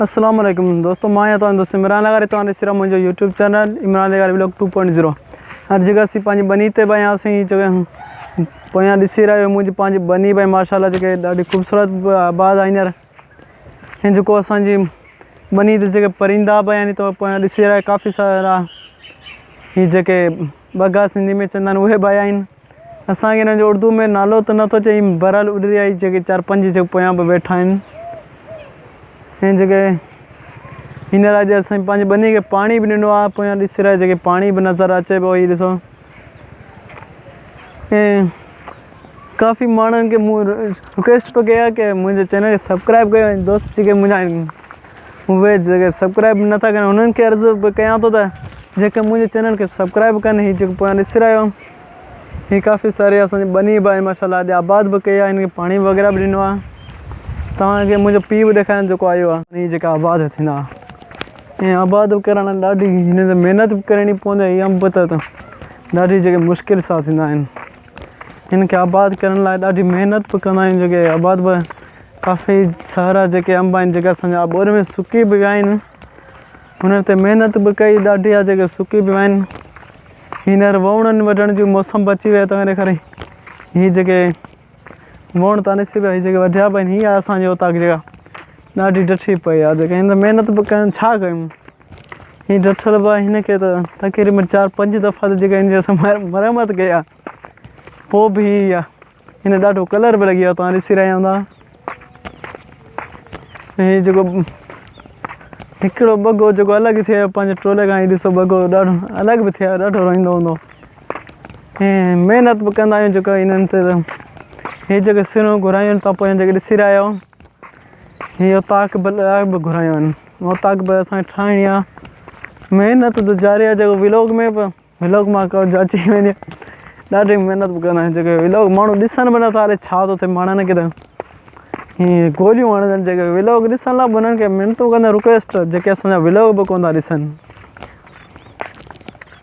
अस्सलाम वालेकुम दोस्तों, मैं तो दोस्त इमरान लगा रहे तो सिर्फ मुझे यूट्यूब चैनल इमरान लगा व्लॉग 2.0 हर जगह सी पाँच बनी ते भाई असीं जगह पोयां ॾिसी रहे हो मुझे पाँच बनी भाई माशाल्लाह जेके ॾाढी खूबसूरत आबाद आई हींअर हिन जेको असांजी बनी ते जेके परिंदा भाई आहिनि तो पोयां ॾिसी रहे काफ़ी सारा ही जेके बगा सिंधी में चवंदा आहिनि उहे भाई आहिनि। असांखे हिन जो उर्दू में नालो त नथो चई बरल उॾरी आई जेके 4-5 जेके पोयां बि वेठा आहिनि। ऐं जेके हींअर अॼु असां पंहिंजी बनी खे पाणी बि ॾिनो आहे पोयां ॾिसी रहे जेके पाणी बि नज़र अचे पियो हीउ ॾिसो। ऐं काफ़ी माण्हुनि खे मूं रिक्वेस्ट पियो कया की मुंहिंजे चैनल खे सब्सक्राइब कयो। दोस्त जेके मुंहिंजा उहे जेके सब्सक्राइब नथा कनि उन्हनि खे अर्ज़ु बि कयां थो त जेके मुंहिंजे चैनल खे सब्सक्राइब कनि। हीअ जेको पोयां ॾिसी रहियो हीअ काफ़ी सारी असांजी बनी बि आहे माशाल्लाह अॼु आबाद बि कई आहे। हिन खे पाणी वग़ैरह बि ॾिनो आहे। तव्हांखे मुंहिंजो पीउ बि ॾेखारण जेको आयो आहे हीअ जेका आबाद थींदा ऐं आबाद करण ॾाढी हिन ते महिनत बि करणी पवंदी आहे। अंब त ॾाढी जेके मुश्किल सां थींदा आहिनि। हिन खे आबाद करण लाइ ॾाढी महिनत बि कंदा आहियूं। जेके आबाद बि काफ़ी सारा जेके अंब आहिनि जेके असांजा बोर में सुकी बि विया आहिनि हुन ते महिनत बि कई ॾाढी आहे जेके सुकी बि विया आहिनि। हींअर वणनि वढण जी मौसम बि अची वियो आहे त हिन करे हीअ जेके वण त ॾिसी पिया हीअ जेके वढिया पिया आहिनि हीअ असांजे हुतां जेका ॾाढी ॾठी पई आहे जेके हिन महिनत बि कनि छा कयूं। हीअ ॾठल बि आहे हिन खे त तक़रीबन 4-5 दफ़ा त जेके हिन जी असां मरमत कई आहे पोइ बि हीअ आहे हिन ॾाढो कलर बि लॻी वियो तव्हां ॾिसी रहिया हूंदा। हीअ जेको हिकिड़ो बगो जेको अलॻि थियो पंहिंजे टोले खां हीअ ॾिसो बगो ॾाढो अलॻि बि थियो ॾाढो रहंदो हूंदो। ऐं महिनत बि कंदा आहियूं जेका हिननि ते हीअ जेके सिरूं घुरायूं आहिनि तव्हां पोयां जेके ॾिसी रहिया आहियो हीअ ताक बि घुरायूं आहिनि ताक बि असांखे ठाहिणी आहे। महिनत त जारी आहे जेको व्लॉग में बि व्लॉग मां अची वेंदी ॾाढी महिनत बि कंदा आहियूं। जेके व्लॉग माण्हू ॾिसनि बि नथा अरे छा थो थिए माण्हुनि खे त हीअ गोलियूं हणंदा आहिनि जेके व्लॉग ॾिसण लाइ बि हुननि खे महिनतूं कंदा रिक्वेस्ट जेके असांजा व्लॉग बि कोन था ॾिसनि।